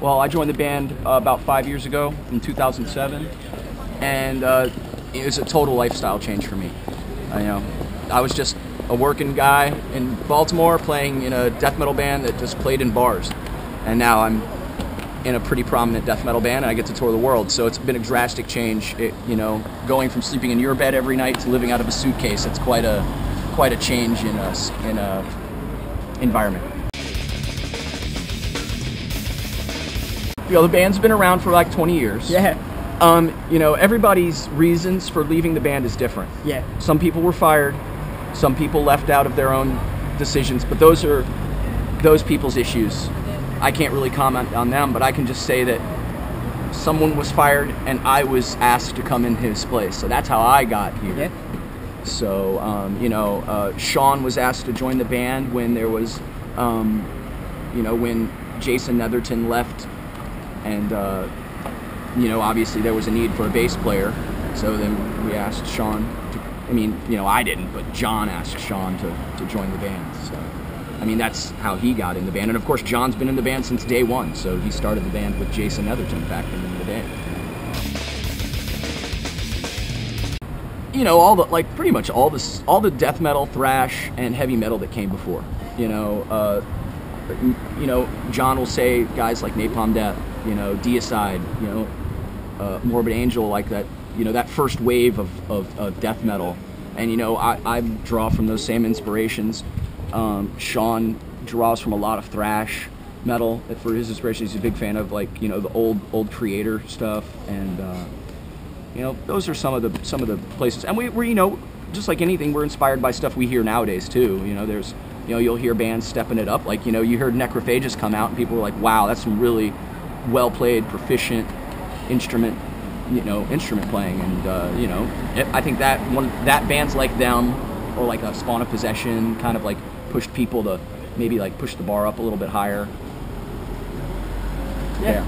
Well, I joined the band about 5 years ago in 2007, and it was a total lifestyle change for me. I was just a working guy in Baltimore playing in a death metal band that just played in bars, and now I'm in a pretty prominent death metal band, and I get to tour the world. So it's been a drastic change. Going from sleeping in your bed every night to living out of a suitcase. It's quite a change in a environment. The band's been around for like 20 years. Yeah. Everybody's reasons for leaving the band is different. Yeah. Some people were fired, some people left out of their own decisions, but those are those people's issues. I can't really comment on them, but I can just say that someone was fired and I was asked to come in his place. So that's how I got here. Yeah. So, Sean was asked to join the band when there was, when Jason Netherton left. And, obviously there was a need for a bass player. So then we asked Sean I didn't, but John asked Sean to join the band. So, that's how he got in the band. And of course, John's been in the band since day one. So he started the band with Jason Netherton back in the day. Pretty much all the death metal, thrash, and heavy metal that came before. John will say guys like Napalm Death, Deicide, Morbid Angel, like that, that first wave of death metal. And, I draw from those same inspirations. Sean draws from a lot of thrash metal for his inspiration. He's a big fan of the old Creator stuff, and those are some of the places. And we're just like anything, we're inspired by stuff we hear nowadays too. There's you'll hear bands stepping it up. You heard Necrophagus come out, and people were like, "Wow, that's some really well played, proficient instrument playing." And I think that bands like them, or like a Spawn of Possession, kind of pushed people to maybe push the bar up a little bit higher. Yeah.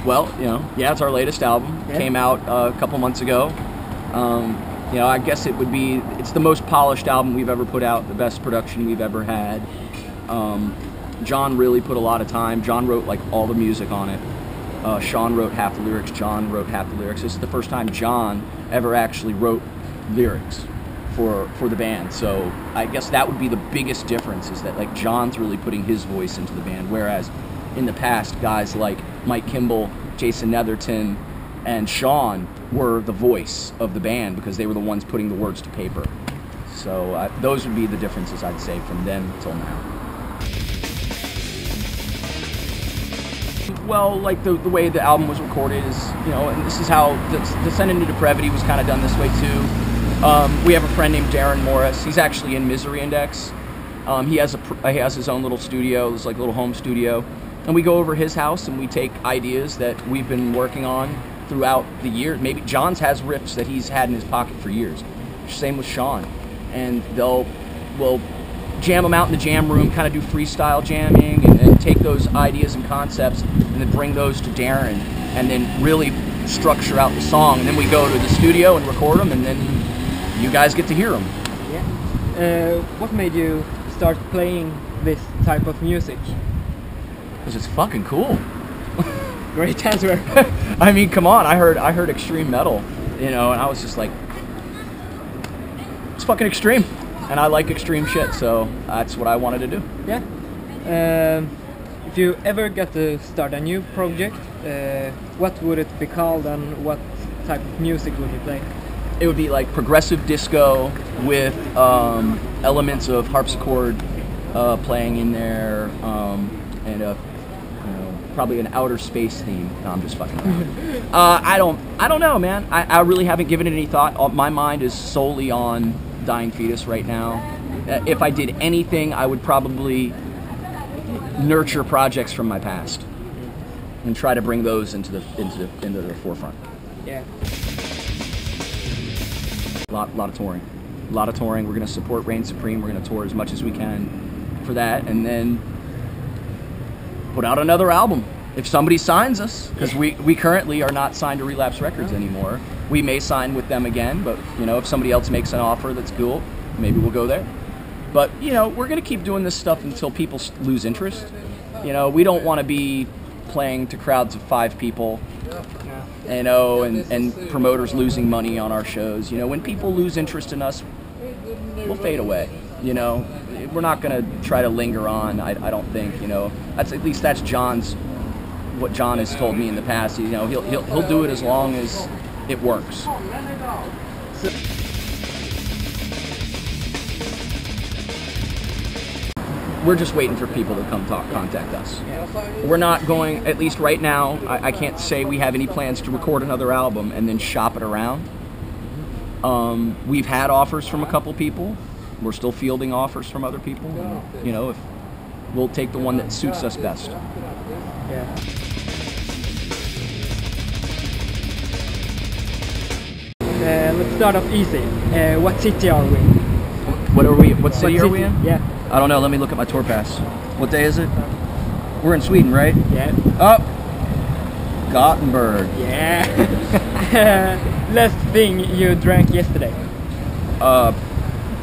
Well, it's our latest album. Yeah. Came out a couple months ago. I guess it's the most polished album we've ever put out, the best production we've ever had. John really put a lot of time. John wrote all the music on it. Sean wrote half the lyrics, John wrote half the lyrics. This is the first time John ever actually wrote lyrics for the band. So I guess that would be the biggest difference, is that John's really putting his voice into the band, whereas in the past guys like Mike Kimball, Jason Netherton, and Sean were the voice of the band because they were the ones putting the words to paper. So those would be the differences, I'd say, from then till now. Well, the way the album was recorded is, and this is how Descend into Depravity was kind of done this way too. We have a friend named Darren Morris. He's actually in Misery Index. He has his own little studio, this little home studio, and we go over his house and we take ideas that we've been working on throughout the year. Maybe John's has riffs that he's had in his pocket for years. Same with Sean, and we'll jam them out in the jam room, kind of do freestyle jamming, and take those ideas and concepts and then bring those to Darren, and then really structure out the song, and then we go to the studio and record them, and then you guys get to hear them. Yeah. What made you start playing this type of music? Because it's fucking cool. Great answer. Come on, I heard extreme metal, and I was just like, it's fucking extreme. And I like extreme shit, so that's what I wanted to do. Yeah. If you ever get to start a new project, what would it be called, and what type of music would you play? It would be progressive disco with elements of harpsichord playing in there, and probably an outer space theme. No, I'm just fucking around. I don't know, man. I really haven't given it any thought. My mind is solely on Dying Fetus right now. If I did anything, I would probably nurture projects from my past and try to bring those into the forefront. Yeah. A lot of touring. We're going to support Reign Supreme. We're going to tour as much as we can for that, and then put out another album if somebody signs us, because we currently are not signed to Relapse Records anymore. We may sign with them again, but if somebody else makes an offer that's cool, maybe we'll go there. But, you know, we're going to keep doing this stuff until people lose interest. You know, we don't want to be playing to crowds of 5 people, you know, and promoters losing money on our shows. You know, when people lose interest in us, we'll fade away. You know, we're not going to try to linger on, I don't think, you know. At least that's what John has told me in the past. You know, he'll do it as long as it works. We're just waiting for people to come contact us. We're not going, at least right now, I can't say we have any plans to record another album and then shop it around. We've had offers from a couple people. We're still fielding offers from other people. And, you know, we'll take the one that suits us best. Yeah. Let's start off easy. What city are we? What city are we in? Yeah. I don't know. Let me look at my tour pass. What day is it? We're in Sweden, right? Yeah. Oh! Gothenburg. Yeah. Last thing you drank yesterday?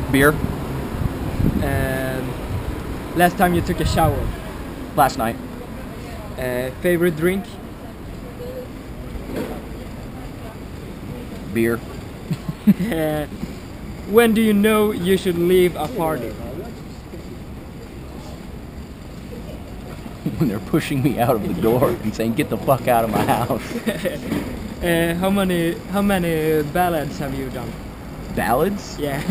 Beer. Last time you took a shower? Last night. Favorite drink? Beer. When do you know you should leave a party? When they're pushing me out of the door and saying, "Get the fuck out of my house." How many ballads have you done? Ballads? Yeah.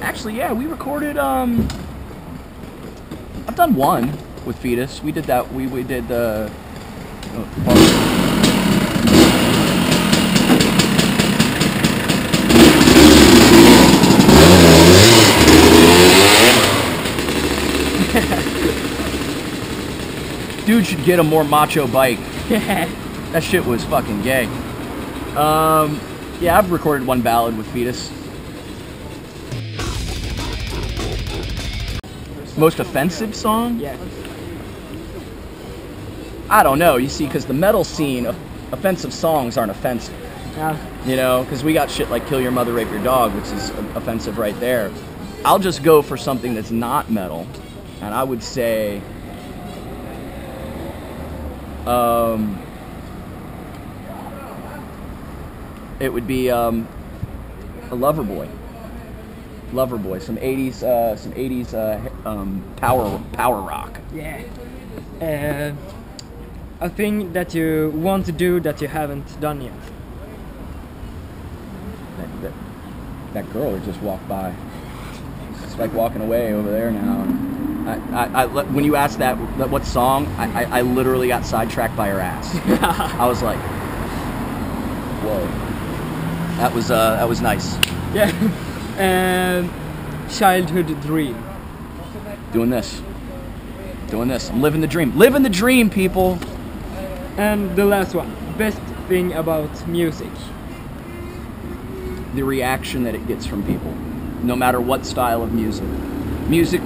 Actually, yeah, we recorded. I've done one with Fetus. We did that. We did the. Dude should get a more macho bike. That shit was fucking gay. Yeah, I've recorded one ballad with Fetus. Most offensive song? Yeah. I don't know, you see, because the metal scene, offensive songs aren't offensive. Yeah. You know, because we got shit like Kill Your Mother, Rape Your Dog, which is offensive right there. I'll just go for something that's not metal, and I would say... it would be a Loverboy. Loverboy, some 80s power rock. Yeah. A thing that you want to do that you haven't done yet. That girl that just walked by. It's like walking away over there now. When you asked that what song, I literally got sidetracked by her ass. I was like, whoa. That was nice. Yeah. Childhood dream. Doing this. I'm living the dream. Living the dream, people. And the last one. Best thing about music. The reaction that it gets from people, no matter what style of music. Music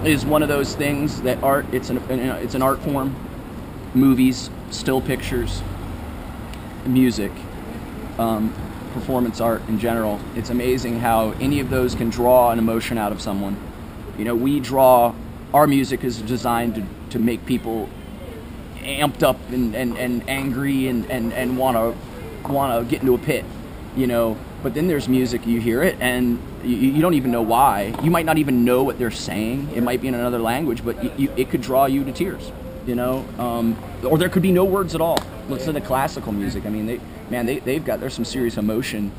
is one of those things that it's an art form. Movies, still pictures, music, performance art in general. It's amazing how any of those can draw an emotion out of someone. You know, our music is designed to make people amped up and angry and want to get into a pit, you know. But then there's music, you hear it and you don't even know why. You might not even know what they're saying. It might be in another language, but it could draw you to tears, you know. Or there could be no words at all. Listen to classical music. I mean, there's some serious emotion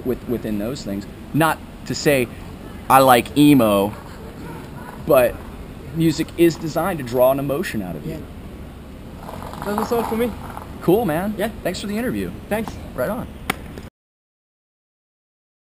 within those things. Not to say I like emo, but music is designed to draw an emotion out of you. That was all for me. Cool, man. Yeah. Thanks for the interview. Thanks. Right on.